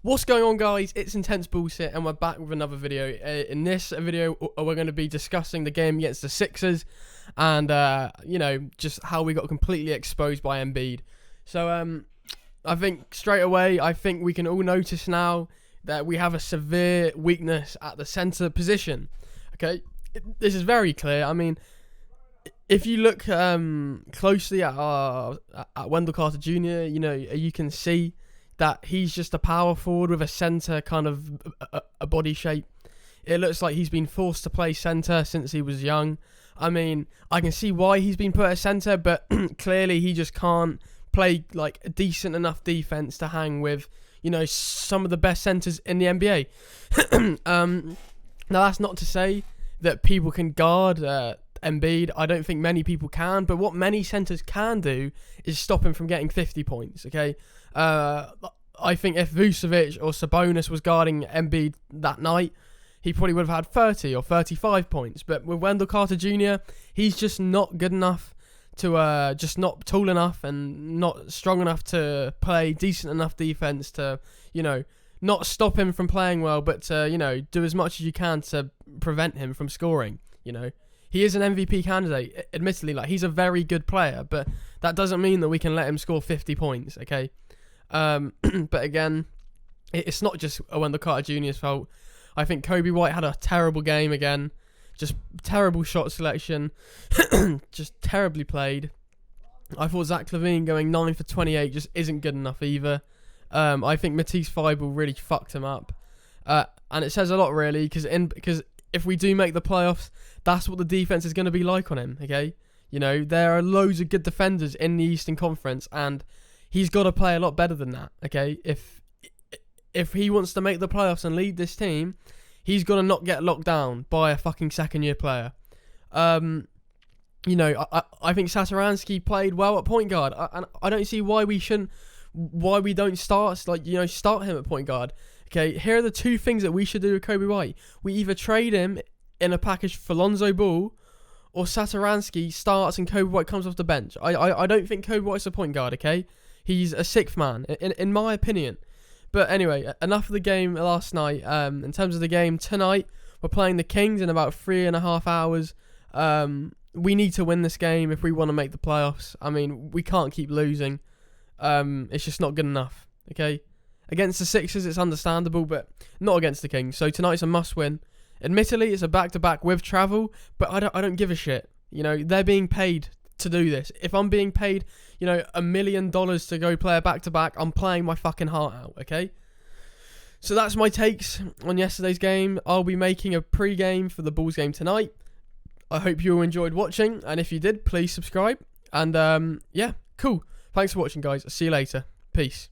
What's going on, guys? It's Intense Bullshit, and we're back with another video. In this video, we're going to be discussing the game against the Sixers, and just how we got completely exposed by Embiid. So I think straight away, we can all notice now that we have a severe weakness at the center position. Okay, this is very clear. I mean, if you look closely at Wendell Carter Jr., you can see that he's just a power forward with a centre kind of a body shape. It looks like he's been forced to play centre since he was young. I mean, I can see why he's been put at centre, but clearly he just can't play like a decent enough defence to hang with, some of the best centres in the NBA. Now, that's not to say that people can guard Embiid. I don't think many people can, but what many centres can do is stop him from getting 50 points, okay? I think if Vucevic or Sabonis was guarding Embiid that night, he probably would have had 30 or 35 points. But with Wendell Carter Jr., he's just not good enough to, just not tall enough and not strong enough to play decent enough defense to, not stop him from playing well, but to, do as much as you can to prevent him from scoring, He is an MVP candidate, admittedly. Like, he's a very good player, but that doesn't mean that we can let him score 50 points, okay? But again, it's not just Wendell Carter Jr.'s fault. I think Coby White had a terrible game again. Just terrible shot selection. Just terribly played. I thought Zach LaVine going 9 for 28 just isn't good enough either. I think Matisse Thybulle really fucked him up. And it says a lot, really, because if we do make the playoffs, that's what the defense is going to be like on him, okay? There are loads of good defenders in the Eastern Conference, and he's got to play a lot better than that, okay? If he wants to make the playoffs and lead this team, he's got to not get locked down by a fucking second-year player. I think Satoransky played well at point guard, and I don't see why we don't start him at point guard. Okay, here are the two things that we should do with Coby White. We either trade him in a package for Lonzo Ball, or Satoransky starts and Coby White comes off the bench. I don't think Coby White's a point guard, okay? He's a sixth man, in my opinion. But anyway, enough of the game last night. In terms of the game tonight, we're playing the Kings in about 3.5 hours. We need to win this game if we want to make the playoffs. I mean, we can't keep losing. It's just not good enough, okay? Against the Sixers, it's understandable, but not against the Kings. So tonight's a must-win. Admittedly, it's a back-to-back with travel, but I don't give a shit. They're being paid to do this. If I'm being paid, $1 million to go play a back-to-back, I'm playing my fucking heart out, okay? So that's my takes on yesterday's game. I'll be making a pre-game for the Bulls game tonight. I hope you all enjoyed watching, and if you did, please subscribe. And, yeah, cool. Thanks for watching, guys. See you later. Peace.